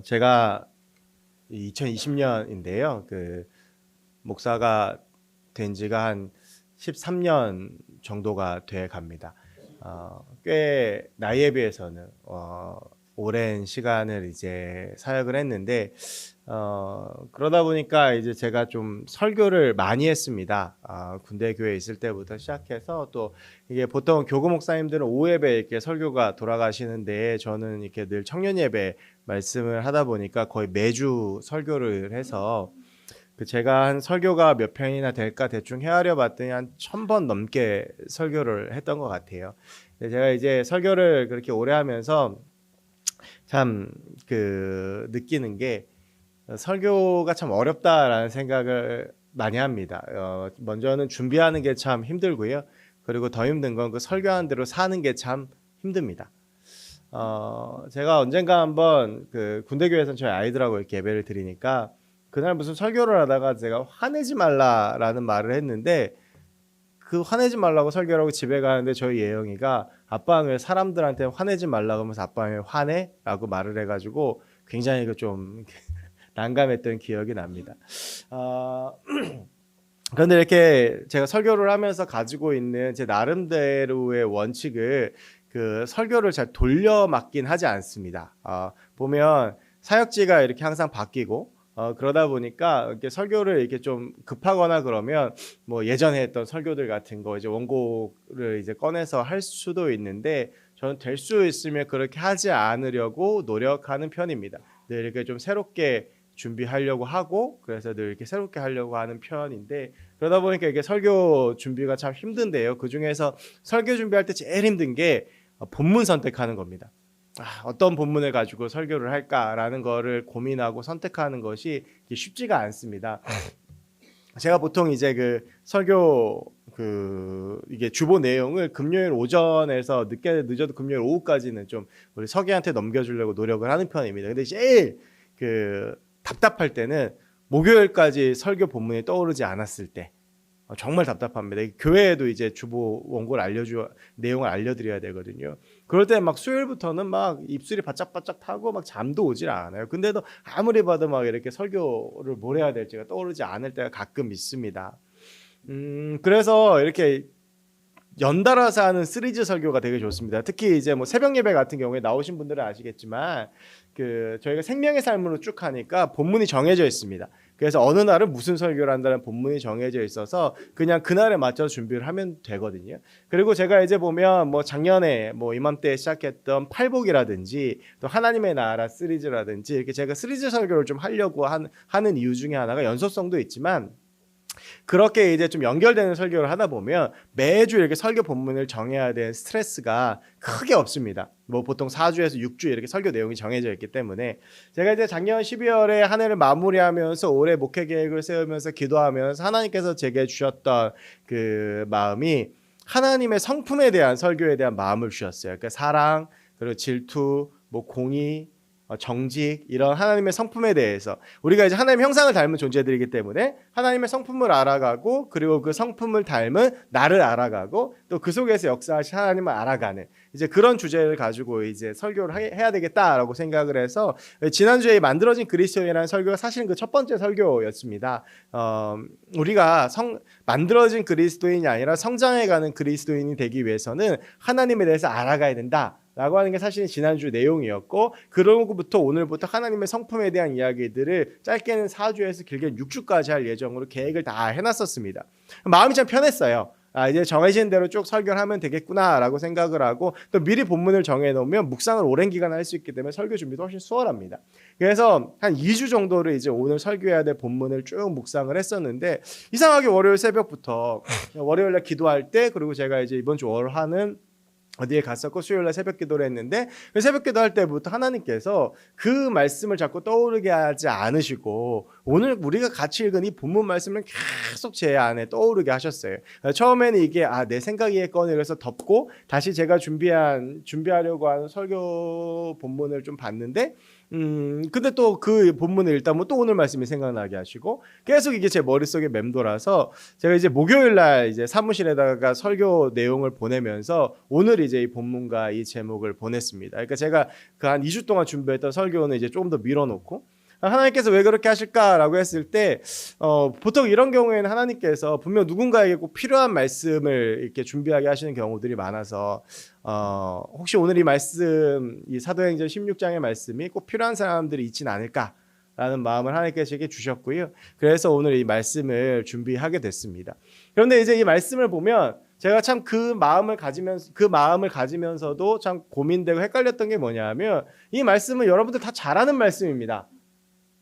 제가 2020년인데요. 목사가 된 지가 한 13년 정도가 돼 갑니다. 꽤 나이에 비해서는 오랜 시간을 이제 사역을 했는데 그러다 보니까 이제 제가 좀 설교를 많이 했습니다. 군대 교회에 있을 때부터 시작해서 또 이게 보통 교구 목사님들은 오후 예배 이렇게 설교가 돌아가시는데 저는 이렇게 늘 청년 예배 말씀을 하다 보니까 거의 매주 설교를 해서 제가 한 설교가 몇 편이나 될까 대충 헤아려 봤더니 한 1000번 넘게 설교를 했던 것 같아요. 근데 제가 이제 설교를 그렇게 오래 하면서 참 느끼는 게 설교가 참 어렵다라는 생각을 많이 합니다. 먼저는 준비하는 게 참 힘들고요. 그리고 더 힘든 건 그 설교하는 대로 사는 게 참 힘듭니다. 제가 언젠가 한번 군대교회에서 저희 아이들하고 이렇게 예배를 드리니까 그날 무슨 설교를 하다가 제가 화내지 말라라는 말을 했는데 그 화내지 말라고 설교를 하고 집에 가는데 저희 예영이가 아빠는 왜 사람들한테 화내지 말라고 하면서 아빠는 왜 화내? 라고 말을 해가지고 굉장히 좀 난감했던 기억이 납니다. 그런데 이렇게 제가 설교를 하면서 가지고 있는 제 나름대로의 원칙을 설교를 잘 돌려막긴 하지 않습니다. 보면 사역지가 이렇게 항상 바뀌고 그러다 보니까 이렇게 설교를 이렇게 좀 급하거나 그러면 뭐 예전에 했던 설교들 같은 거 이제 원고를 이제 꺼내서 할 수도 있는데 저는 될 수 있으면 그렇게 하지 않으려고 노력하는 편입니다. 늘 이렇게 좀 새롭게 준비하려고 하고 그래서 늘 이렇게 새롭게 하려고 하는 편인데 그러다 보니까 이게 설교 준비가 참 힘든데요. 그 중에서 설교 준비할 때 제일 힘든 게 본문 선택하는 겁니다. 어떤 본문을 가지고 설교를 할까라는 거를 고민하고 선택하는 것이 쉽지가 않습니다. 제가 보통 이제 설교 이게 주보 내용을 금요일 오전에서 늦어도 금요일 오후까지는 좀 우리 서기한테 넘겨주려고 노력을 하는 편입니다. 근데 제일 답답할 때는 목요일까지 설교 본문이 떠오르지 않았을 때 정말 답답합니다. 교회에도 이제 주보 원고를 내용을 알려드려야 되거든요. 그럴 때 막 수요일부터는 막 입술이 바짝바짝 타고 막 잠도 오질 않아요. 근데도 아무리 봐도 막 이렇게 설교를 뭘 해야 될지가 떠오르지 않을 때가 가끔 있습니다. 그래서 이렇게 연달아서 하는 시리즈 설교가 되게 좋습니다. 특히 이제 뭐 새벽 예배 같은 경우에 나오신 분들은 아시겠지만 저희가 생명의 삶으로 쭉 하니까 본문이 정해져 있습니다. 그래서 어느 날은 무슨 설교를 한다는 본문이 정해져 있어서 그냥 그날에 맞춰서 준비를 하면 되거든요. 그리고 제가 이제 보면 뭐 작년에 뭐 이맘때 시작했던 팔복이라든지 또 하나님의 나라 시리즈라든지 이렇게 제가 시리즈 설교를 좀 하려고 하는 이유 중에 하나가 연속성도 있지만 그렇게 이제 좀 연결되는 설교를 하다 보면 매주 이렇게 설교 본문을 정해야 되는 스트레스가 크게 없습니다. 뭐 보통 4주에서 6주 이렇게 설교 내용이 정해져 있기 때문에 제가 이제 작년 12월에 한 해를 마무리하면서 올해 목회 계획을 세우면서 기도하면서 하나님께서 제게 주셨던 마음이 하나님의 성품에 대한 설교에 대한 마음을 주셨어요. 그러니까 사랑, 그리고 질투, 뭐 공의, 정직 이런 하나님의 성품에 대해서 우리가 이제 하나님의 형상을 닮은 존재들이기 때문에 하나님의 성품을 알아가고 그리고 그 성품을 닮은 나를 알아가고 또 그 속에서 역사하신 하나님을 알아가는 이제 그런 주제를 가지고 이제 설교를 해야 되겠다라고 생각을 해서 지난주에 만들어진 그리스도인이라는 설교가 사실은 그 첫 번째 설교였습니다. 우리가 만들어진 그리스도인이 아니라 성장해가는 그리스도인이 되기 위해서는 하나님에 대해서 알아가야 된다. 라고 하는 게 사실은 지난주 내용이었고 그러고부터 오늘부터 하나님의 성품에 대한 이야기들을 짧게는 4주에서 길게는 6주까지 할 예정으로 계획을 다 해놨었습니다. 마음이 참 편했어요. 이제 정해진 대로 쭉 설교를 하면 되겠구나라고 생각을 하고 또 미리 본문을 정해놓으면 묵상을 오랜 기간 할 수 있기 때문에 설교 준비도 훨씬 수월합니다. 그래서 한 2주 정도를 이제 오늘 설교해야 될 본문을 쭉 묵상을 했었는데 이상하게 월요일 새벽부터 월요일날 기도할 때 그리고 제가 이제 이번 주 월화는 어디에 갔었고 수요일날 새벽 기도를 했는데 새벽 기도할 때부터 하나님께서 그 말씀을 자꾸 떠오르게 하지 않으시고 오늘 우리가 같이 읽은 이 본문 말씀을 계속 제 안에 떠오르게 하셨어요. 처음에는 이게 내 생각에 꺼내서 덮고 다시 제가 준비하려고 하는 설교 본문을 좀 봤는데 근데 또 그 본문을 읽다 보면 또 오늘 말씀이 생각나게 하시고 계속 이게 제 머릿속에 맴돌아서 제가 이제 목요일 날 이제 사무실에다가 설교 내용을 보내면서 오늘 이제 이 본문과 이 제목을 보냈습니다. 그러니까 제가 그 한 2주 동안 준비했던 설교는 이제 조금 더 밀어놓고 하나님께서 왜 그렇게 하실까라고 했을 때 보통 이런 경우에는 하나님께서 분명 누군가에게 꼭 필요한 말씀을 이렇게 준비하게 하시는 경우들이 많아서 혹시 오늘 이 말씀, 이 사도행전 16장의 말씀이 꼭 필요한 사람들이 있진 않을까라는 마음을 하나님께서 제게 주셨고요. 그래서 오늘 이 말씀을 준비하게 됐습니다. 그런데 이제 이 말씀을 보면 제가 참 그 마음을 가지면서도 참 고민되고 헷갈렸던 게 뭐냐면 이 말씀은 여러분들 다 잘 아는 말씀입니다.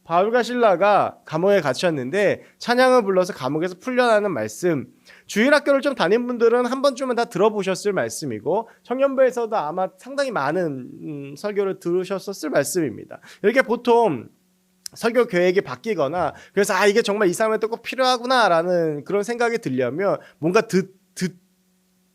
바울과 실라가 감옥에 갇혔는데 찬양을 불러서 감옥에서 풀려나는 말씀, 주일학교를 좀 다닌 분들은 한 번쯤은 다 들어보셨을 말씀이고 청년부에서도 아마 상당히 많은 설교를 들으셨었을 말씀입니다. 이렇게 보통 설교 계획이 바뀌거나 그래서 이게 정말 이 사람한테 꼭 필요하구나라는 그런 생각이 들려면 뭔가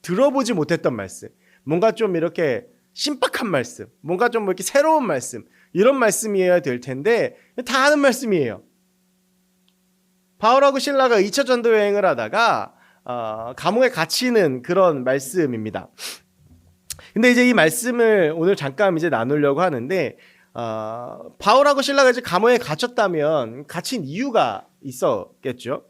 들어보지 못했던 말씀, 뭔가 좀 이렇게 신박한 말씀, 뭔가 좀 이렇게 새로운 말씀, 이런 말씀이어야 될 텐데 다 아는 말씀이에요. 바울하고 실라가 2차 전도 여행을 하다가 감옥에 갇히는 그런 말씀입니다. 근데 이제 이 말씀을 오늘 잠깐 이제 나누려고 하는데 바울하고 실라가 이제 감옥에 갇혔다면 갇힌 이유가 있었겠죠.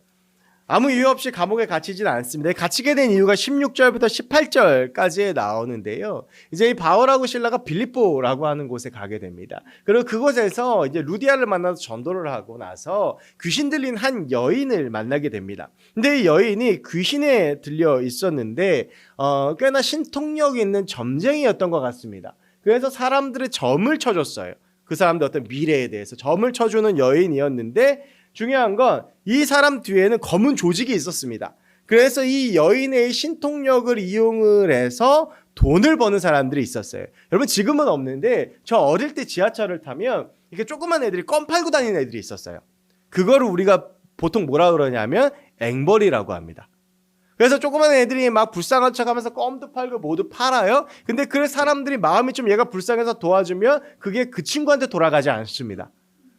아무 이유 없이 감옥에 갇히진 않습니다. 갇히게 된 이유가 16절부터 18절까지에 나오는데요. 이제 이 바울하고 실라가 빌립보라고 하는 곳에 가게 됩니다. 그리고 그곳에서 이제 루디아를 만나서 전도를 하고 나서 귀신 들린 한 여인을 만나게 됩니다. 근데 이 여인이 귀신에 들려 있었는데 꽤나 신통력 있는 점쟁이였던 것 같습니다. 그래서 사람들의 점을 쳐줬어요. 그 사람들 어떤 미래에 대해서 점을 쳐주는 여인이었는데 중요한 건 이 사람 뒤에는 검은 조직이 있었습니다. 그래서 이 여인의 신통력을 이용을 해서 돈을 버는 사람들이 있었어요. 여러분 지금은 없는데 저 어릴 때 지하철을 타면 이렇게 조그만 애들이 껌 팔고 다니는 애들이 있었어요. 그거를 우리가 보통 뭐라 그러냐면 앵벌이라고 합니다. 그래서 조그만 애들이 막 불쌍한 척하면서 껌도 팔고 뭐도 팔아요. 근데 그 사람들이 마음이 좀 얘가 불쌍해서 도와주면 그게 그 친구한테 돌아가지 않습니다.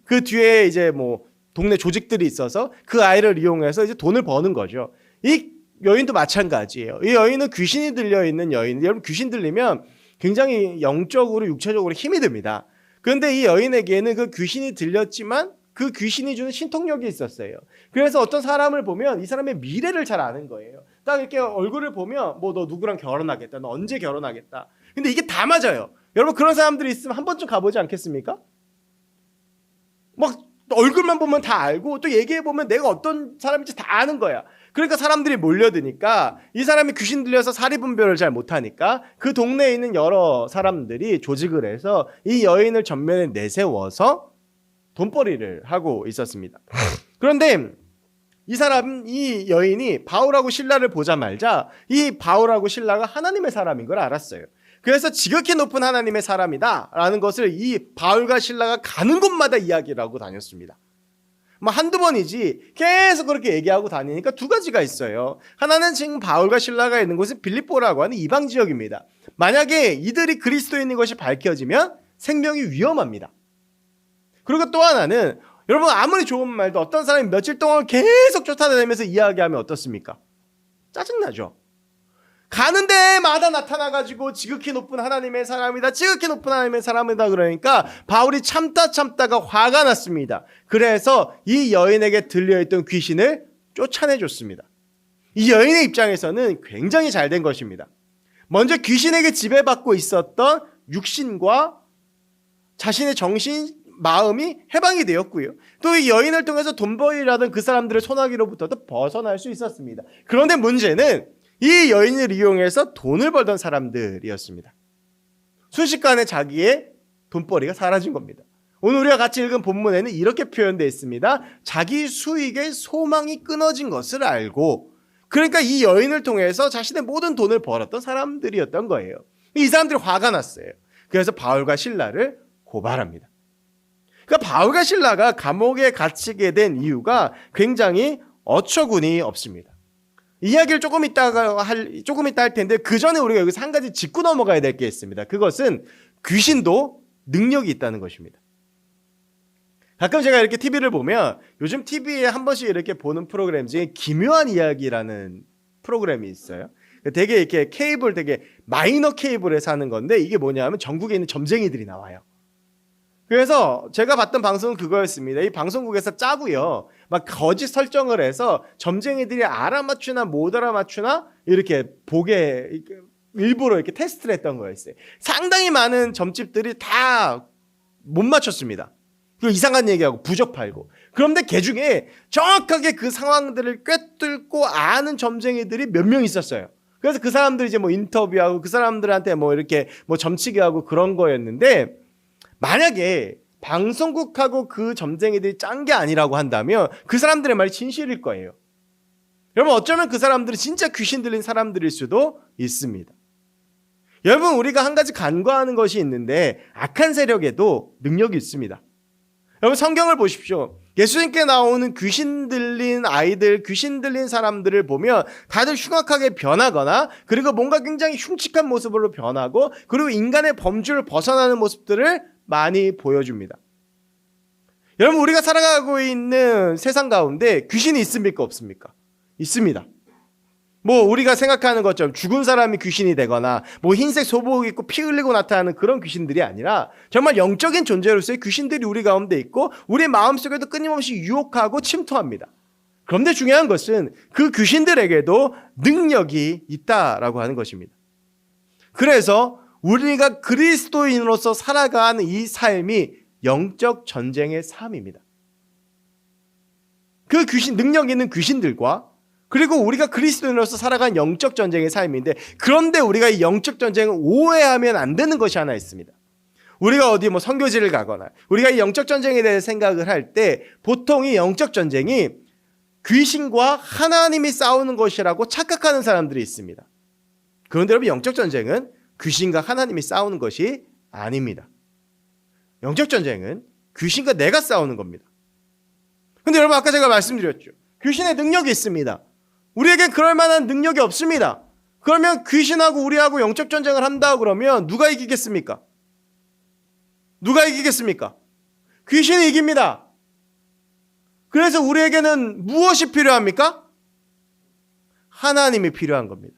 그 뒤에 이제 뭐 동네 조직들이 있어서 그 아이를 이용해서 이제 돈을 버는 거죠. 이 여인도 마찬가지예요. 이 여인은 귀신이 들려있는 여인. 여러분 귀신 들리면 굉장히 영적으로 육체적으로 힘이 듭니다. 그런데 이 여인에게는 그 귀신이 들렸지만 그 귀신이 주는 신통력이 있었어요. 그래서 어떤 사람을 보면 이 사람의 미래를 잘 아는 거예요. 딱 이렇게 얼굴을 보면 뭐 너 누구랑 결혼하겠다. 너 언제 결혼하겠다. 근데 이게 다 맞아요. 여러분 그런 사람들이 있으면 한 번쯤 가보지 않겠습니까? 막 얼굴만 보면 다 알고 또 얘기해보면 내가 어떤 사람인지 다 아는 거야. 그러니까 사람들이 몰려드니까 이 사람이 귀신 들려서 사리분별을 잘 못하니까 그 동네에 있는 여러 사람들이 조직을 해서 이 여인을 전면에 내세워서 돈벌이를 하고 있었습니다. 그런데 이 여인이 바울하고 실라를 보자마자 이 바울하고 실라가 하나님의 사람인 걸 알았어요. 그래서 지극히 높은 하나님의 사람이다 라는 것을 이 바울과 실라가 가는 곳마다 이야기를 하고 다녔습니다. 뭐 한두 번이지 계속 그렇게 얘기하고 다니니까 두 가지가 있어요. 하나는 지금 바울과 실라가 있는 곳은 빌립보라고 하는 이방 지역입니다. 만약에 이들이 그리스도인인 것이 밝혀지면 생명이 위험합니다. 그리고 또 하나는 여러분 아무리 좋은 말도 어떤 사람이 며칠 동안 계속 쫓아다니면서 이야기하면 어떻습니까? 짜증나죠. 가는 데마다 나타나가지고 지극히 높은 하나님의 사람이다. 지극히 높은 하나님의 사람이다. 그러니까 바울이 참다가 화가 났습니다. 그래서 이 여인에게 들려있던 귀신을 쫓아내줬습니다. 이 여인의 입장에서는 굉장히 잘된 것입니다. 먼저 귀신에게 지배받고 있었던 육신과 자신의 정신, 마음이 해방이 되었고요. 또 이 여인을 통해서 돈벌이라던 그 사람들의 소나기로부터도 벗어날 수 있었습니다. 그런데 문제는 이 여인을 이용해서 돈을 벌던 사람들이었습니다. 순식간에 자기의 돈벌이가 사라진 겁니다. 오늘 우리가 같이 읽은 본문에는 이렇게 표현되어 있습니다. 자기 수익의 소망이 끊어진 것을 알고, 그러니까 이 여인을 통해서 자신의 모든 돈을 벌었던 사람들이었던 거예요. 이 사람들이 화가 났어요. 그래서 바울과 실라를 고발합니다. 그러니까 바울과 실라가 감옥에 갇히게 된 이유가 굉장히 어처구니 없습니다. 이야기를 조금 이따 할 텐데 그 전에 우리가 여기서 한 가지 짚고 넘어가야 될 게 있습니다. 그것은 귀신도 능력이 있다는 것입니다. 가끔 제가 이렇게 TV를 보면 요즘 TV에 한 번씩 이렇게 보는 프로그램 중에 기묘한 이야기라는 프로그램이 있어요. 되게 이렇게 케이블 되게 마이너 케이블에서 하는 건데 이게 뭐냐면 전국에 있는 점쟁이들이 나와요. 그래서 제가 봤던 방송은 그거였습니다. 이 방송국에서 짜고요. 막 거짓 설정을 해서 점쟁이들이 알아맞추나 못 알아맞추나 이렇게 보게 일부러 이렇게 테스트를 했던 거였어요. 상당히 많은 점집들이 다 못 맞췄습니다. 그 이상한 얘기하고 부적 팔고. 그런데 그 중에 정확하게 그 상황들을 꿰뚫고 아는 점쟁이들이 몇 명 있었어요. 그래서 그 사람들이 이제 뭐 인터뷰하고 그 사람들한테 뭐 이렇게 뭐 점치기 하고 그런 거였는데 만약에 방송국하고 그 점쟁이들이 짠 게 아니라고 한다면 그 사람들의 말이 진실일 거예요. 여러분 어쩌면 그 사람들은 진짜 귀신 들린 사람들일 수도 있습니다. 여러분 우리가 한 가지 간과하는 것이 있는데 악한 세력에도 능력이 있습니다. 여러분 성경을 보십시오. 예수님께 나오는 귀신 들린 아이들, 귀신 들린 사람들을 보면 다들 흉악하게 변하거나 그리고 뭔가 굉장히 흉측한 모습으로 변하고 그리고 인간의 범주를 벗어나는 모습들을 많이 보여줍니다. 여러분 우리가 살아가고 있는 세상 가운데 귀신이 있습니까? 없습니까? 있습니다. 뭐 우리가 생각하는 것처럼 죽은 사람이 귀신이 되거나 뭐 흰색 소복 입고 피 흘리고 나타나는 그런 귀신들이 아니라 정말 영적인 존재로서의 귀신들이 우리 가운데 있고 우리 마음속에도 끊임없이 유혹하고 침투합니다. 그런데 중요한 것은 그 귀신들에게도 능력이 있다라고 하는 것입니다. 그래서 우리가 그리스도인으로서 살아가는 이 삶이 영적 전쟁의 삶입니다. 그 귀신, 능력 있는 귀신들과 그리고 우리가 그리스도인으로서 살아가는 영적 전쟁의 삶인데 그런데 우리가 이 영적 전쟁을 오해하면 안 되는 것이 하나 있습니다. 우리가 어디 뭐 선교지를 가거나 우리가 이 영적 전쟁에 대해 생각을 할 때 보통 이 영적 전쟁이 귀신과 하나님이 싸우는 것이라고 착각하는 사람들이 있습니다. 그런데 여러분 영적 전쟁은 귀신과 하나님이 싸우는 것이 아닙니다. 영적 전쟁은 귀신과 내가 싸우는 겁니다. 근데 여러분 아까 제가 말씀드렸죠. 귀신의 능력이 있습니다. 우리에겐 그럴 만한 능력이 없습니다. 그러면 귀신하고 우리하고 영적 전쟁을 한다 그러면 누가 이기겠습니까? 누가 이기겠습니까? 귀신이 이깁니다. 그래서 우리에게는 무엇이 필요합니까? 하나님이 필요한 겁니다.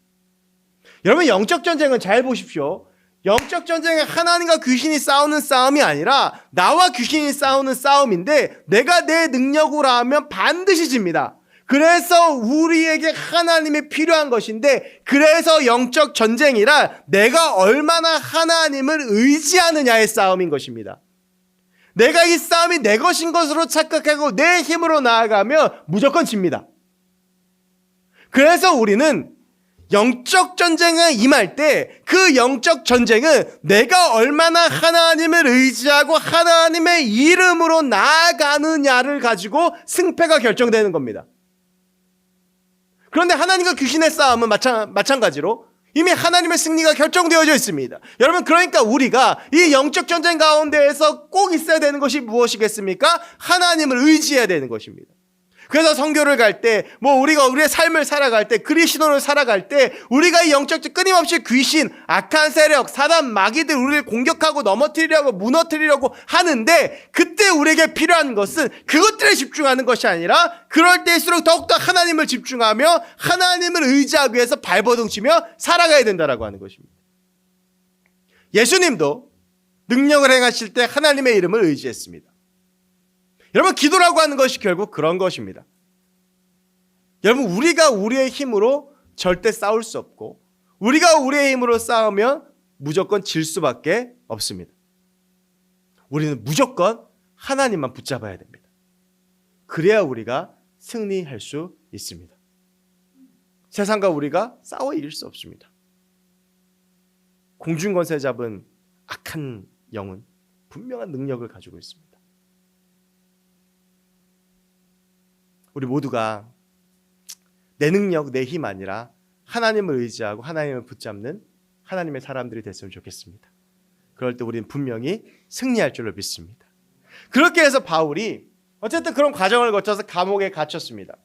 여러분 영적 전쟁은 잘 보십시오. 영적 전쟁은 하나님과 귀신이 싸우는 싸움이 아니라 나와 귀신이 싸우는 싸움인데 내가 내 능력으로 하면 반드시 집니다. 그래서 우리에게 하나님이 필요한 것인데 그래서 영적 전쟁이라 내가 얼마나 하나님을 의지하느냐의 싸움인 것입니다. 내가 이 싸움이 내 것인 것으로 착각하고 내 힘으로 나아가면 무조건 집니다. 그래서 우리는 영적 전쟁에 임할 때 그 영적 전쟁은 내가 얼마나 하나님을 의지하고 하나님의 이름으로 나아가느냐를 가지고 승패가 결정되는 겁니다. 그런데 하나님과 귀신의 싸움은 마찬가지로 이미 하나님의 승리가 결정되어져 있습니다. 여러분 그러니까 우리가 이 영적 전쟁 가운데에서 꼭 있어야 되는 것이 무엇이겠습니까? 하나님을 의지해야 되는 것입니다. 그래서 선교를 갈 때, 뭐 우리가 우리의 삶을 살아갈 때, 그리스도를 살아갈 때, 우리가 이 영적 끊임없이 귀신, 악한 세력, 사단, 마귀들 우리를 공격하고 넘어뜨리려고 무너뜨리려고 하는데 그때 우리에게 필요한 것은 그것들에 집중하는 것이 아니라 그럴 때일수록 더욱더 하나님을 집중하며 하나님을 의지하기 위해서 발버둥치며 살아가야 된다라고 하는 것입니다. 예수님도 능력을 행하실 때 하나님의 이름을 의지했습니다. 여러분 기도라고 하는 것이 결국 그런 것입니다. 여러분 우리가 우리의 힘으로 절대 싸울 수 없고 우리가 우리의 힘으로 싸우면 무조건 질 수밖에 없습니다. 우리는 무조건 하나님만 붙잡아야 됩니다. 그래야 우리가 승리할 수 있습니다. 세상과 우리가 싸워 이길 수 없습니다. 공중권세 잡은 악한 영은 분명한 능력을 가지고 있습니다. 우리 모두가 내 능력, 내 힘 아니라 하나님을 의지하고 하나님을 붙잡는 하나님의 사람들이 됐으면 좋겠습니다. 그럴 때 우리는 분명히 승리할 줄로 믿습니다. 그렇게 해서 바울이 어쨌든 그런 과정을 거쳐서 감옥에 갇혔습니다.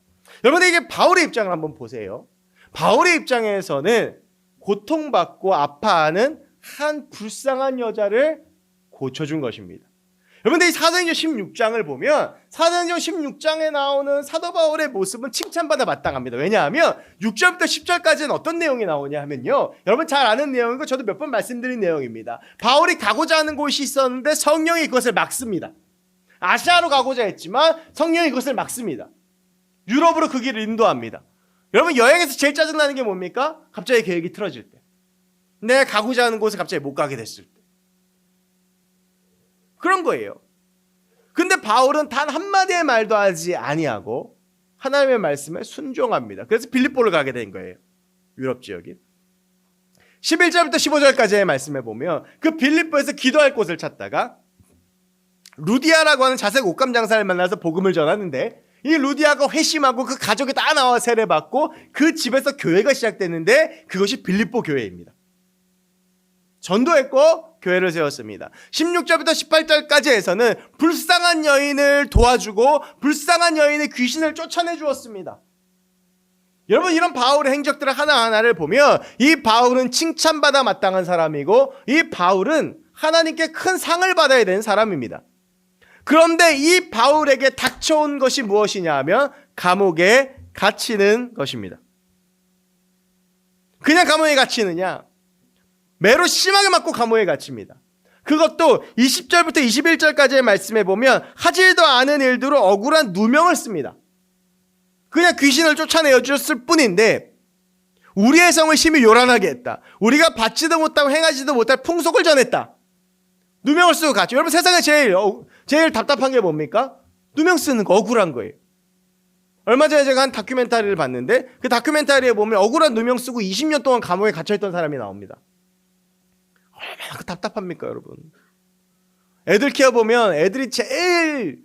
여러분 이게 바울의 입장을 한번 보세요. 바울의 입장에서는 고통받고 아파하는 한 불쌍한 여자를 고쳐준 것입니다. 여러분들 이 사도행전 16장을 보면 사도행전 16장에 나오는 사도 바울의 모습은 칭찬받아 마땅합니다. 왜냐하면 6절부터 10절까지는 어떤 내용이 나오냐 하면요, 여러분 잘 아는 내용이고 저도 몇 번 말씀드린 내용입니다. 바울이 가고자 하는 곳이 있었는데 성령이 그것을 막습니다. 아시아로 가고자 했지만 성령이 그것을 막습니다. 유럽으로 그 길을 인도합니다. 여러분 여행에서 제일 짜증나는 게 뭡니까? 갑자기 계획이 틀어질 때, 내가 가고자 하는 곳에 갑자기 못 가게 됐을 때, 그런 거예요. 근데 바울은 단 한마디의 말도 하지 아니하고 하나님의 말씀에 순종합니다. 그래서 빌립보를 가게 된 거예요. 유럽 지역이. 11절부터 15절까지의 말씀에 보면 그 빌립보에서 기도할 곳을 찾다가 루디아라고 하는 자색 옷감 장사를 만나서 복음을 전하는데, 이 루디아가 회심하고 그 가족이 다 나와 세례받고 그 집에서 교회가 시작됐는데 그것이 빌립보 교회입니다. 전도했고 교회를 세웠습니다. 16절부터 18절까지에서는 불쌍한 여인을 도와주고 불쌍한 여인의 귀신을 쫓아내 주었습니다. 여러분 이런 바울의 행적들을 하나하나를 보면 이 바울은 칭찬받아 마땅한 사람이고 이 바울은 하나님께 큰 상을 받아야 되는 사람입니다. 그런데 이 바울에게 닥쳐온 것이 무엇이냐 하면 감옥에 갇히는 것입니다. 그냥 감옥에 갇히느냐? 매로 심하게 맞고 감옥에 갇힙니다. 그것도 20절부터 21절까지의 말씀에 보면 하지도 않은 일들로 억울한 누명을 씁니다. 그냥 귀신을 쫓아내어 주었을 뿐인데 우리의 성을 심히 요란하게 했다. 우리가 받지도 못하고 행하지도 못할 풍속을 전했다. 누명을 쓰고 갔죠. 여러분 세상에 제일 답답한 게 뭡니까? 누명 쓰는 거, 억울한 거예요. 얼마 전에 제가 한 다큐멘터리를 봤는데 그 다큐멘터리에 보면 억울한 누명 쓰고 20년 동안 감옥에 갇혀있던 사람이 나옵니다. 얼마나 답답합니까 여러분. 애들 키워보면 애들이 제일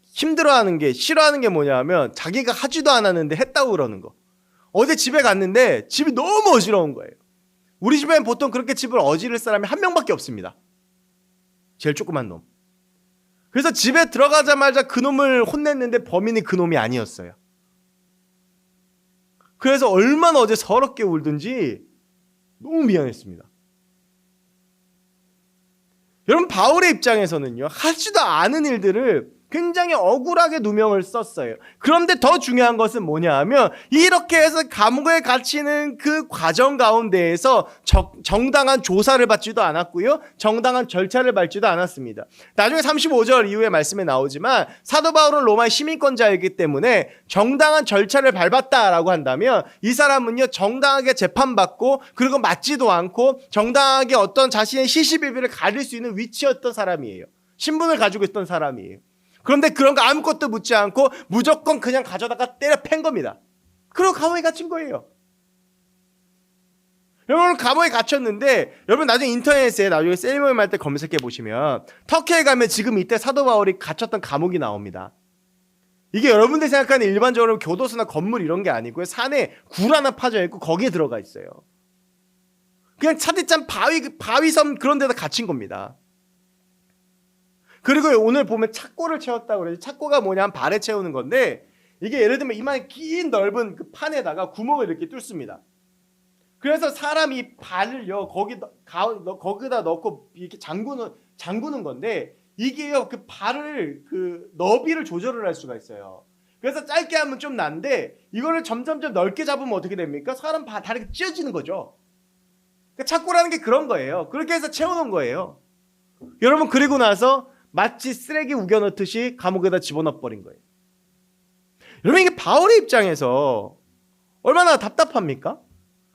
힘들어하는 게, 싫어하는 게 뭐냐 하면 자기가 하지도 않았는데 했다고 그러는 거. 어제 집에 갔는데 집이 너무 어지러운 거예요. 우리 집엔 보통 그렇게 집을 어지를 사람이 한 명밖에 없습니다. 제일 조그만 놈. 그래서 집에 들어가자마자 그 놈을 혼냈는데 범인이 그 놈이 아니었어요. 그래서 얼마나 어제 서럽게 울든지 너무 미안했습니다. 여러분 바울의 입장에서는요, 하지도 않은 일들을 굉장히 억울하게 누명을 썼어요. 그런데 더 중요한 것은 뭐냐 하면 이렇게 해서 감옥에 갇히는 그 과정 가운데에서 정당한 조사를 받지도 않았고요, 정당한 절차를 밟지도 않았습니다. 나중에 35절 이후에 말씀에 나오지만 사도 바울은 로마의 시민권자이기 때문에 정당한 절차를 밟았다라고 한다면 이 사람은요 정당하게 재판받고 그리고 맞지도 않고 정당하게 어떤 자신의 시시비비를 가릴 수 있는 위치였던 사람이에요. 신분을 가지고 있던 사람이에요. 그런데 그런 거 아무것도 묻지 않고 무조건 그냥 가져다가 때려 팬 겁니다. 그리고 감옥에 갇힌 거예요. 여러분 감옥에 갇혔는데 여러분 나중에 인터넷에 나중에 세리머니 할 때 검색해 보시면 터키에 가면 지금 이때 사도 바울이 갇혔던 감옥이 나옵니다. 이게 여러분들이 생각하는 일반적으로 교도소나 건물 이런 게 아니고요. 산에 굴 하나 파져 있고 거기에 들어가 있어요. 그냥 차디찬 바위섬 그런 데다 갇힌 겁니다. 그리고 오늘 보면 착고를 채웠다고 그러지. 착고가 뭐냐면 발에 채우는 건데 이게 예를 들면 이만한 긴 넓은 그 판에다가 구멍을 이렇게 뚫습니다. 그래서 사람이 발을요 거기다 넣고 이렇게 잠그는 건데 이게요 그 발을 그 너비를 조절을 할 수가 있어요. 그래서 짧게 하면 좀 난데 이거를 점점점 넓게 잡으면 어떻게 됩니까? 사람 다리가 찢어지는 거죠. 그러니까 착고라는 게 그런 거예요. 그렇게 해서 채워놓은 거예요. 여러분 그리고 나서 마치 쓰레기 우겨넣듯이 감옥에다 집어넣어 버린 거예요. 여러분 이게 바울의 입장에서 얼마나 답답합니까?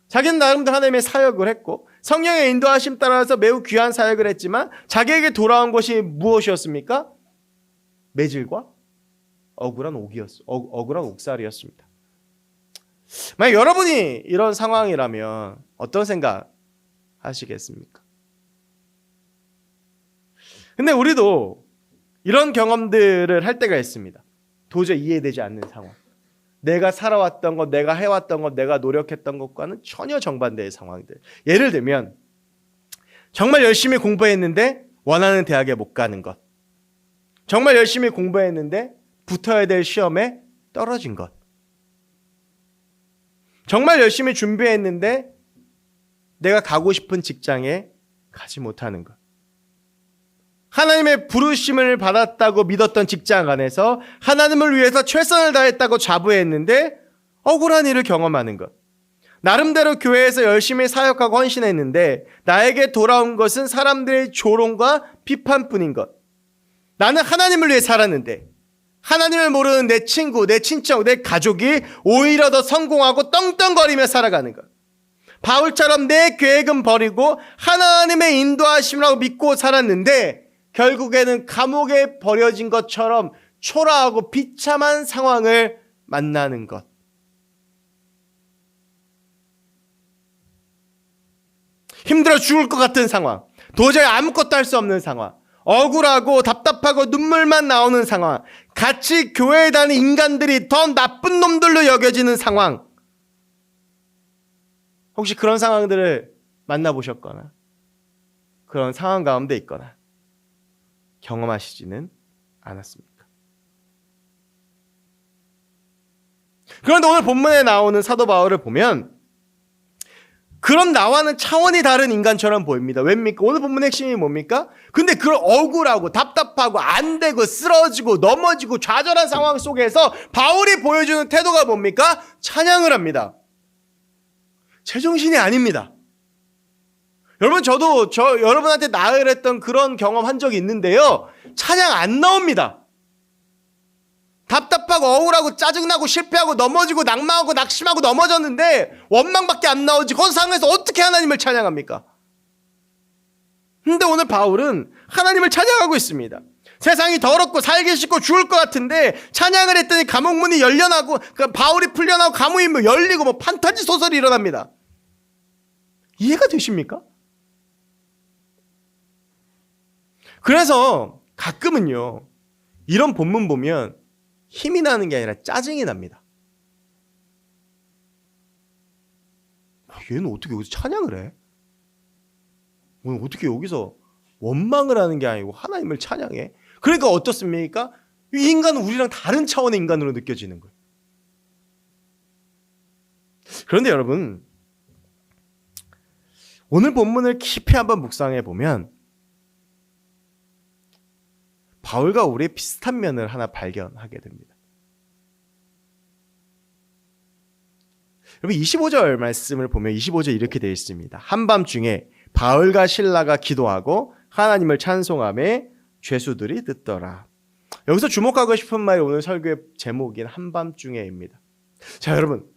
자기는 나름대로 하나님의 사역을 했고 성령의 인도하심 따라서 매우 귀한 사역을 했지만 자기에게 돌아온 것이 무엇이었습니까? 매질과 억울한 옥살이었습니다. 만약 여러분이 이런 상황이라면 어떤 생각 하시겠습니까? 근데 우리도 이런 경험들을 할 때가 있습니다. 도저히 이해되지 않는 상황. 내가 살아왔던 것, 내가 해왔던 것, 내가 노력했던 것과는 전혀 정반대의 상황들. 예를 들면 정말 열심히 공부했는데 원하는 대학에 못 가는 것. 정말 열심히 공부했는데 붙어야 될 시험에 떨어진 것. 정말 열심히 준비했는데 내가 가고 싶은 직장에 가지 못하는 것. 하나님의 부르심을 받았다고 믿었던 직장 안에서 하나님을 위해서 최선을 다했다고 자부했는데 억울한 일을 경험하는 것. 나름대로 교회에서 열심히 사역하고 헌신했는데 나에게 돌아온 것은 사람들의 조롱과 비판뿐인 것. 나는 하나님을 위해 살았는데 하나님을 모르는 내 친구, 내 친척, 내 가족이 오히려 더 성공하고 떵떵거리며 살아가는 것. 바울처럼 내 계획은 버리고 하나님의 인도하심이라고 믿고 살았는데 결국에는 감옥에 버려진 것처럼 초라하고 비참한 상황을 만나는 것. 힘들어 죽을 것 같은 상황, 도저히 아무것도 할 수 없는 상황, 억울하고 답답하고 눈물만 나오는 상황, 같이 교회에 다니는 인간들이 더 나쁜 놈들로 여겨지는 상황. 혹시 그런 상황들을 만나보셨거나 그런 상황 가운데 있거나 경험하시지는 않았습니까? 그런데 오늘 본문에 나오는 사도 바울을 보면 그럼 나와는 차원이 다른 인간처럼 보입니다. 왜입니까? 오늘 본문의 핵심이 뭡니까? 근데 그런 억울하고 답답하고 안 되고 쓰러지고 넘어지고 좌절한 상황 속에서 바울이 보여주는 태도가 뭡니까? 찬양을 합니다. 제정신이 아닙니다. 여러분, 저도 여러분한테 나열했던 그런 경험 한 적이 있는데요. 찬양 안 나옵니다. 답답하고 억울하고 짜증나고 실패하고 넘어지고 낙망하고 낙심하고 넘어졌는데 원망밖에 안 나오지 그 상황에서 어떻게 하나님을 찬양합니까? 근데 오늘 바울은 하나님을 찬양하고 있습니다. 세상이 더럽고 살기 싫고 죽을 것 같은데 찬양을 했더니 감옥문이 열려나고 바울이 풀려나고 감옥이 열리고 판타지 소설이 일어납니다. 이해가 되십니까? 그래서 가끔은요, 이런 본문 보면 힘이 나는 게 아니라 짜증이 납니다. 얘는 어떻게 여기서 찬양을 해? 어떻게 여기서 원망을 하는 게 아니고 하나님을 찬양해? 그러니까 어떻습니까? 이 인간은 우리랑 다른 차원의 인간으로 느껴지는 거예요. 그런데 여러분, 오늘 본문을 깊이 한번 묵상해 보면 바울과 우리의 비슷한 면을 하나 발견하게 됩니다. 여러분, 25절 말씀을 보면 25절 이렇게 되어 있습니다. 한밤중에 바울과 실라가 기도하고 하나님을 찬송하며 죄수들이 듣더라. 여기서 주목하고 싶은 말이 오늘 설교의 제목인 한밤중에입니다. 자, 여러분,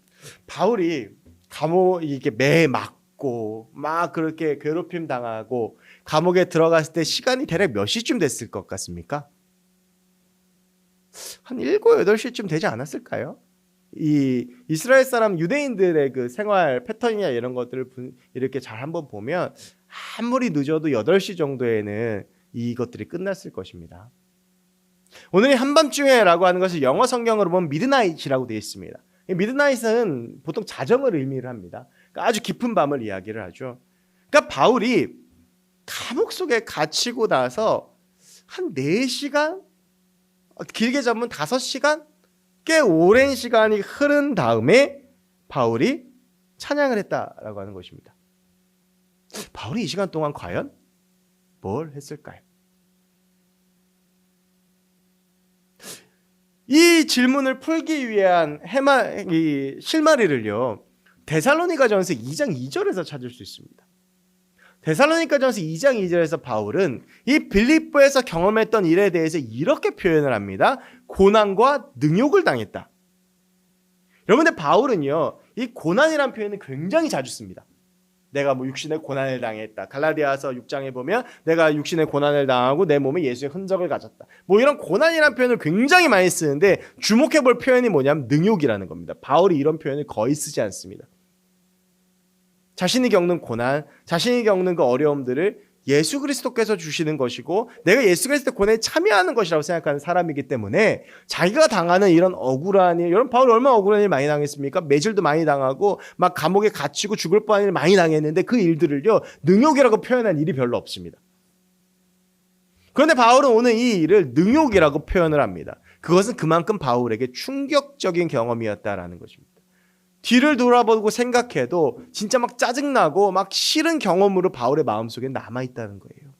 바울이 감옥에 매 맞고 막 그렇게 괴롭힘 당하고 감옥에 들어갔을 때 시간이 대략 몇 시쯤 됐을 것 같습니까? 한 7, 8시쯤 되지 않았을까요? 이 이스라엘 사람 유대인들의 그 생활 패턴이나 이런 것들을 이렇게 잘 한번 보면 아무리 늦어도 8시 정도에는 이것들이 끝났을 것입니다. 오늘 한밤중에라고 하는 것을 영어 성경으로 보면 미드나잇이라고 되어 있습니다. 미드나잇은 보통 자정을 의미를 합니다. 그러니까 아주 깊은 밤을 이야기를 하죠. 그러니까 바울이 감옥 속에 갇히고 나서 한 4시간, 길게 잡으면 5시간, 꽤 오랜 시간이 흐른 다음에 바울이 찬양을 했다라고 하는 것입니다. 바울이 이 시간 동안 과연 뭘 했을까요? 이 질문을 풀기 위한 실마리를요, 데살로니가전서 2장 2절에서 찾을 수 있습니다. 데살로니가전서 2장 2절에서 바울은 이 빌립보에서 경험했던 일에 대해서 이렇게 표현을 합니다. 고난과 능욕을 당했다. 여러분들, 바울은요, 이 고난이라는 표현을 굉장히 자주 씁니다. 내가 육신의 고난을 당했다. 갈라디아서 6장에 보면 내가 육신의 고난을 당하고 내 몸에 예수의 흔적을 가졌다. 이런 고난이라는 표현을 굉장히 많이 쓰는데 주목해 볼 표현이 뭐냐면 능욕이라는 겁니다. 바울이 이런 표현을 거의 쓰지 않습니다. 자신이 겪는 고난, 자신이 겪는 그 어려움들을 예수 그리스도께서 주시는 것이고 내가 예수 그리스도의 고난에 참여하는 것이라고 생각하는 사람이기 때문에 자기가 당하는 이런 억울한 일, 여러분 바울이 얼마나 억울한 일 많이 당했습니까? 매질도 많이 당하고 막 감옥에 갇히고 죽을 뻔한 일 많이 당했는데 그 일들을요, 능욕이라고 표현한 일이 별로 없습니다. 그런데 바울은 오늘 이 일을 능욕이라고 표현을 합니다. 그것은 그만큼 바울에게 충격적인 경험이었다라는 것입니다. 뒤를 돌아보고 생각해도 진짜 막 짜증나고 막 싫은 경험으로 바울의 마음속에 남아있다는 거예요.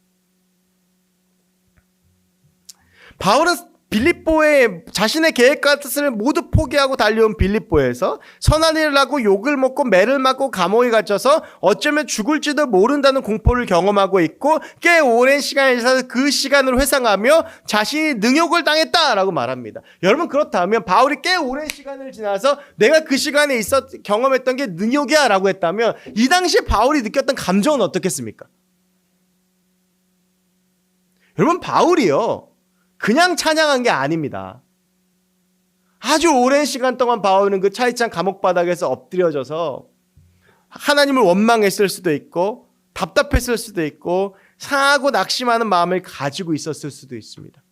바울은 빌립보에 자신의 계획과 뜻을 모두 포기하고 달려온 빌립보에서 선한 일을 하고 욕을 먹고 매를 맞고 감옥에 갇혀서 어쩌면 죽을지도 모른다는 공포를 경험하고 있고 꽤 오랜 시간이 지나서 그 시간을 회상하며 자신이 능욕을 당했다라고 말합니다. 여러분, 그렇다면 바울이 꽤 오랜 시간을 지나서 내가 그 시간에 경험했던 게 능욕이야 라고 했다면 이 당시에 바울이 느꼈던 감정은 어떻겠습니까? 여러분, 바울이요 그냥 찬양한 게 아닙니다. 아주 오랜 시간 동안 바울은 그 차이찬 감옥바닥에서 엎드려져서 하나님을 원망했을 수도 있고 답답했을 수도 있고 상하고 낙심하는 마음을 가지고 있었을 수도 있습니다.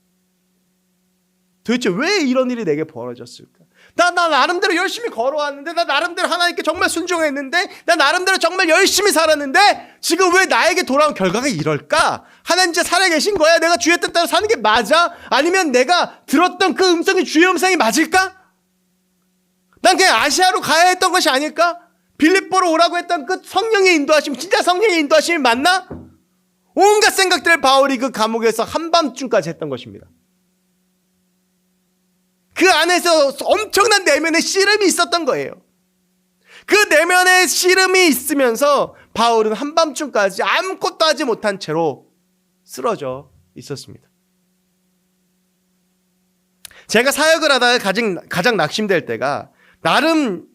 도대체 왜 이런 일이 내게 벌어졌을까? 나 나름대로 열심히 걸어왔는데, 나 나름대로 하나님께 정말 순종했는데, 나 나름대로 정말 열심히 살았는데 지금 왜 나에게 돌아온 결과가 이럴까? 하나님 진짜 살아계신 거야? 내가 주의 뜻대로 사는 게 맞아? 아니면 내가 들었던 그 음성이 주의 음성이 맞을까? 난 그냥 아시아로 가야 했던 것이 아닐까? 빌립보로 오라고 했던 그 성령의 인도하심, 진짜 성령의 인도하심이 맞나? 온갖 생각들을 바울이 그 감옥에서 한밤중까지 했던 것입니다. 그 안에서 엄청난 내면의 씨름이 있었던 거예요. 그 내면의 씨름이 있으면서 바울은 한밤중까지 아무것도 하지 못한 채로 쓰러져 있었습니다. 제가 사역을 하다가 가장 낙심될 때가 나름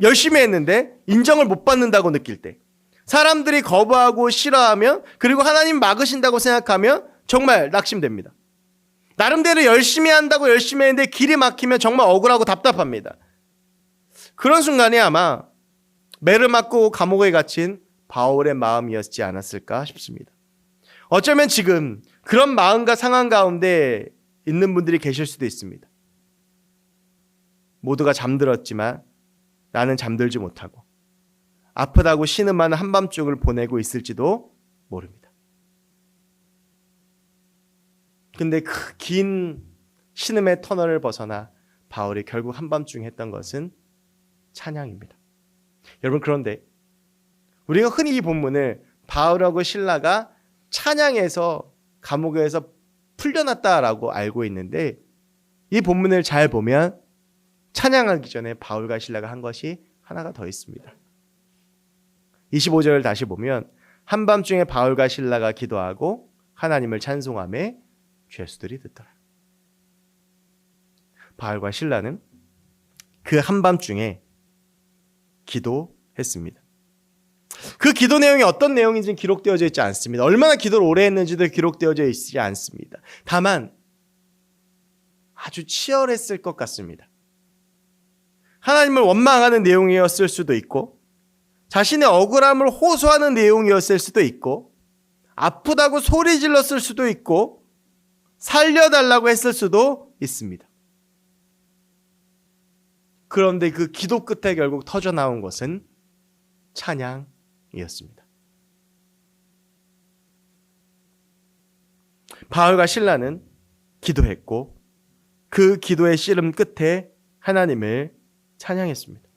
열심히 했는데 인정을 못 받는다고 느낄 때, 사람들이 거부하고 싫어하면, 그리고 하나님 막으신다고 생각하면 정말 낙심됩니다. 나름대로 열심히 한다고 열심히 했는데 길이 막히면 정말 억울하고 답답합니다. 그런 순간이 아마 매를 맞고 감옥에 갇힌 바울의 마음이었지 않았을까 싶습니다. 어쩌면 지금 그런 마음과 상황 가운데 있는 분들이 계실 수도 있습니다. 모두가 잠들었지만 나는 잠들지 못하고 아프다고 신음하는 한밤중을 보내고 있을지도 모릅니다. 근데 그 긴 신음의 터널을 벗어나 바울이 결국 한밤중에 했던 것은 찬양입니다. 여러분, 그런데 우리가 흔히 이 본문을 바울하고 실라가 찬양해서 감옥에서 풀려났다라고 알고 있는데, 이 본문을 잘 보면 찬양하기 전에 바울과 실라가 한 것이 하나가 더 있습니다. 25절을 다시 보면 한밤중에 바울과 실라가 기도하고 하나님을 찬송하며 죄수들이 듣더라. 바울과 실라는 그 한밤중에 기도했습니다. 그 기도 내용이 어떤 내용인지는 기록되어져 있지 않습니다. 얼마나 기도를 오래 했는지도 기록되어져 있지 않습니다. 다만 아주 치열했을 것 같습니다. 하나님을 원망하는 내용이었을 수도 있고, 자신의 억울함을 호소하는 내용이었을 수도 있고, 아프다고 소리 질렀을 수도 있고, 살려달라고 했을 수도 있습니다. 그런데 그 기도 끝에 결국 터져나온 것은 찬양이었습니다. 바울과 실라는 기도했고 그 기도의 씨름 끝에 하나님을 찬양했습니다.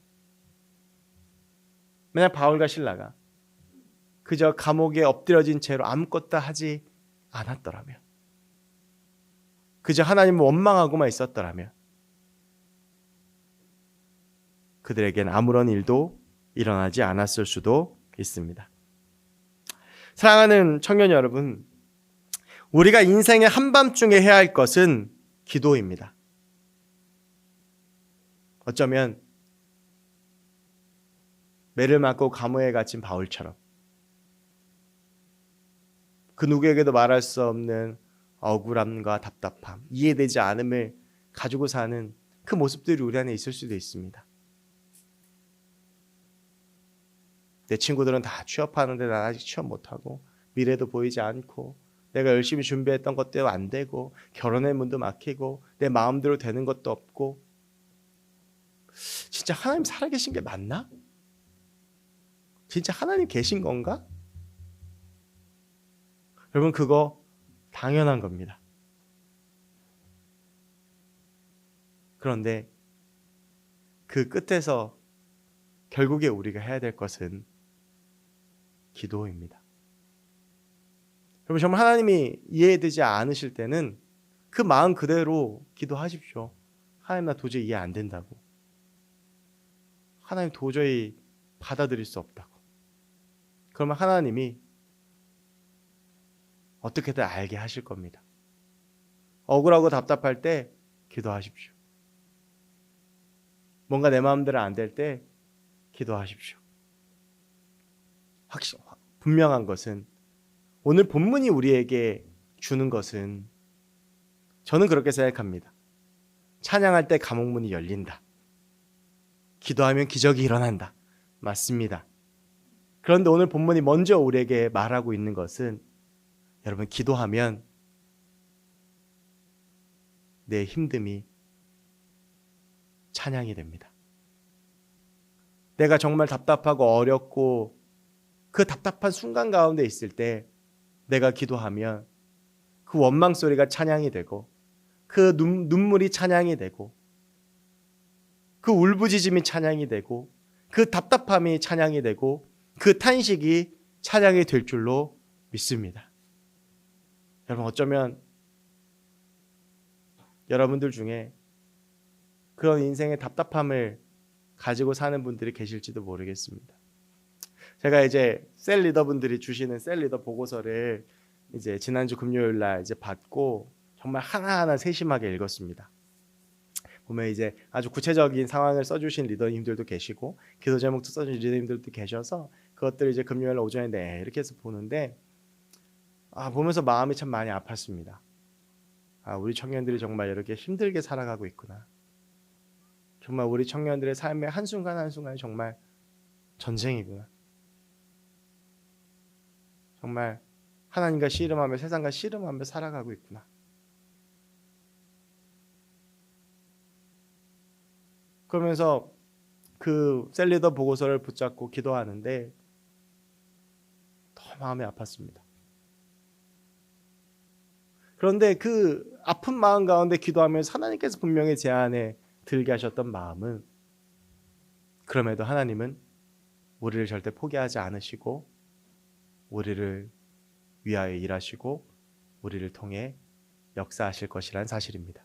만약 바울과 실라가 그저 감옥에 엎드려진 채로 아무것도 하지 않았더라면, 그저 하나님을 원망하고만 있었더라면 그들에겐 아무런 일도 일어나지 않았을 수도 있습니다. 사랑하는 청년 여러분, 우리가 인생의 한밤중에 해야 할 것은 기도입니다. 어쩌면 매를 맞고 감옥에 갇힌 바울처럼 그 누구에게도 말할 수 없는 억울함과 답답함, 이해되지 않음을 가지고 사는 그 모습들이 우리 안에 있을 수도 있습니다. 내 친구들은 다 취업하는데 난 아직 취업 못하고, 미래도 보이지 않고, 내가 열심히 준비했던 것도 안 되고, 결혼의 문도 막히고, 내 마음대로 되는 것도 없고, 진짜 하나님 살아계신 게 맞나? 진짜 하나님 계신 건가? 여러분, 그거 당연한 겁니다. 그런데 그 끝에서 결국에 우리가 해야 될 것은 기도입니다. 여러분, 정말 하나님이 이해되지 않으실 때는 그 마음 그대로 기도하십시오. 하나님, 나 도저히 이해 안 된다고. 하나님, 도저히 받아들일 수 없다고. 그러면 하나님이 어떻게든 알게 하실 겁니다. 억울하고 답답할 때 기도하십시오. 뭔가 내 마음대로 안 될 때 기도하십시오. 분명한 것은, 오늘 본문이 우리에게 주는 것은, 저는 그렇게 생각합니다. 찬양할 때 감옥문이 열린다. 기도하면 기적이 일어난다. 맞습니다. 그런데 오늘 본문이 먼저 우리에게 말하고 있는 것은, 여러분, 기도하면 내 힘듦이 찬양이 됩니다. 내가 정말 답답하고 어렵고 그 답답한 순간 가운데 있을 때 내가 기도하면 그 원망 소리가 찬양이 되고, 그 눈물이 찬양이 되고, 그 울부짖음이 찬양이 되고, 그 답답함이 찬양이 되고, 그 탄식이 찬양이 될 줄로 믿습니다. 여러분, 어쩌면 여러분들 중에 그런 인생의 답답함을 가지고 사는 분들이 계실지도 모르겠습니다. 제가 이제 셀 리더분들이 주시는 셀 리더 보고서를 이제 지난주 금요일 날 이제 받고 정말 하나하나 세심하게 읽었습니다. 보면 이제 아주 구체적인 상황을 써주신 리더님들도 계시고, 기도 제목도 써주신 리더님들도 계셔서 그것들을 이제 금요일 오전에 이렇게 해서 보는데, 보면서 마음이 참 많이 아팠습니다. 우리 청년들이 정말 이렇게 힘들게 살아가고 있구나. 정말 우리 청년들의 삶의 한순간 한순간이 정말 전쟁이구나. 정말 하나님과 씨름하며 세상과 씨름하며 살아가고 있구나. 그러면서 그 셀리더 보고서를 붙잡고 기도하는데 더 마음이 아팠습니다. 그런데 그 아픈 마음 가운데 기도하면서 하나님께서 분명히 제 안에 들게 하셨던 마음은, 그럼에도 하나님은 우리를 절대 포기하지 않으시고 우리를 위하여 일하시고 우리를 통해 역사하실 것이라는 사실입니다.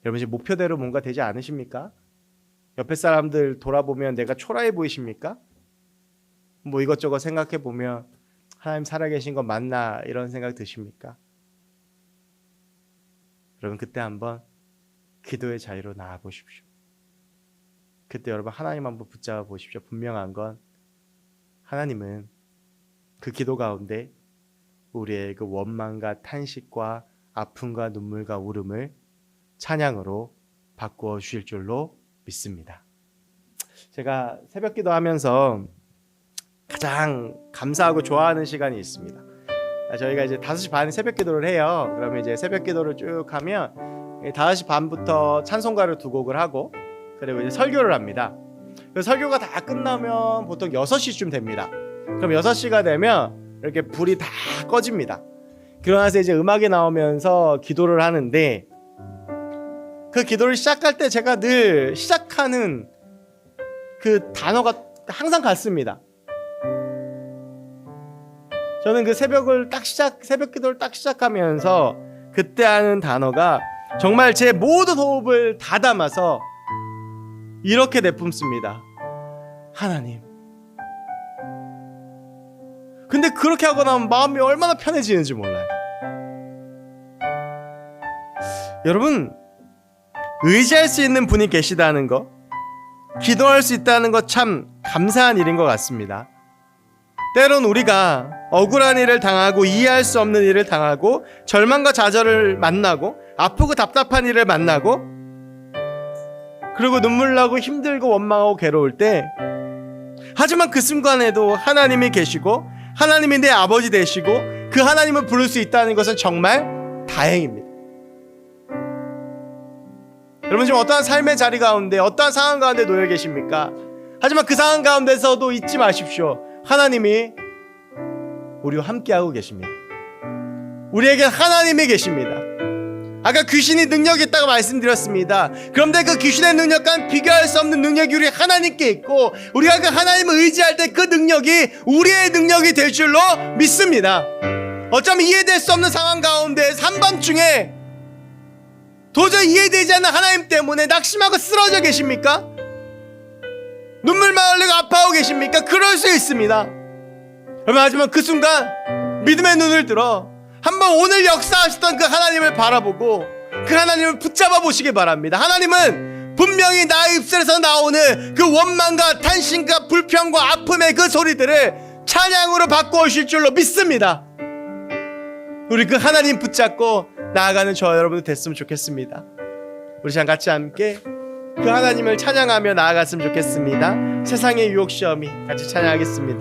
여러분, 지금 목표대로 뭔가 되지 않으십니까? 옆에 사람들 돌아보면 내가 초라해 보이십니까? 뭐 이것저것 생각해 보면 하나님 살아계신 거 맞나 이런 생각 드십니까? 여러분, 그때 한번 기도의 자유로 나아 보십시오. 그때 여러분 하나님 한번 붙잡아 보십시오. 분명한 건, 하나님은 그 기도 가운데 우리의 그 원망과 탄식과 아픔과 눈물과 울음을 찬양으로 바꾸어 주실 줄로 믿습니다. 제가 새벽 기도하면서 가장 감사하고 좋아하는 시간이 있습니다. 저희가 이제 5시 반에 새벽 기도를 해요. 그러면 이제 새벽 기도를 쭉 하면 5시 반부터 찬송가를 2곡을 하고, 그리고 이제 설교를 합니다. 설교가 다 끝나면 보통 6시쯤 됩니다. 그럼 6시가 되면 이렇게 불이 다 꺼집니다. 그러나서 이제 음악이 나오면서 기도를 하는데, 그 기도를 시작할 때 제가 늘 시작하는 그 단어가 항상 같습니다. 저는 그 새벽 기도를 딱 시작하면서 그때 하는 단어가 정말 제 모든 호흡을 다 담아서 이렇게 내뿜습니다. 하나님. 근데 그렇게 하고 나면 마음이 얼마나 편해지는지 몰라요. 여러분, 의지할 수 있는 분이 계시다는 거, 기도할 수 있다는 거 참 감사한 일인 것 같습니다. 때론 우리가 억울한 일을 당하고 이해할 수 없는 일을 당하고 절망과 좌절을 만나고 아프고 답답한 일을 만나고, 그리고 눈물 나고 힘들고 원망하고 괴로울 때, 하지만 그 순간에도 하나님이 계시고 하나님이 내 아버지 되시고 그 하나님을 부를 수 있다는 것은 정말 다행입니다. 여러분, 지금 어떠한 삶의 자리 가운데, 어떠한 상황 가운데 놓여 계십니까? 하지만 그 상황 가운데서도 잊지 마십시오. 하나님이 우리와 함께하고 계십니다. 우리에게 하나님이 계십니다. 아까 귀신이 능력이 있다고 말씀드렸습니다. 그런데 그 귀신의 능력과는 비교할 수 없는 능력이 우리 하나님께 있고, 우리가 그 하나님을 의지할 때 그 능력이 우리의 능력이 될 줄로 믿습니다. 어쩌면 이해될 수 없는 상황 가운데 한밤중에 도저히 이해되지 않는 하나님 때문에 낙심하고 쓰러져 계십니까? 눈물만 흘리고 아파하고 계십니까? 그럴 수 있습니다. 여러분, 하지만 그 순간 믿음의 눈을 들어 한번 오늘 역사하셨던 그 하나님을 바라보고 그 하나님을 붙잡아 보시기 바랍니다. 하나님은 분명히 나의 입술에서 나오는 그 원망과 탄신과 불평과 아픔의 그 소리들을 찬양으로 바꿔오실 줄로 믿습니다. 우리 그 하나님 붙잡고 나아가는 저와 여러분들 됐으면 좋겠습니다. 우리 시간 같이 함께 그 하나님을 찬양하며 나아갔으면 좋겠습니다. 세상의 유혹 시험이 같이 찬양하겠습니다.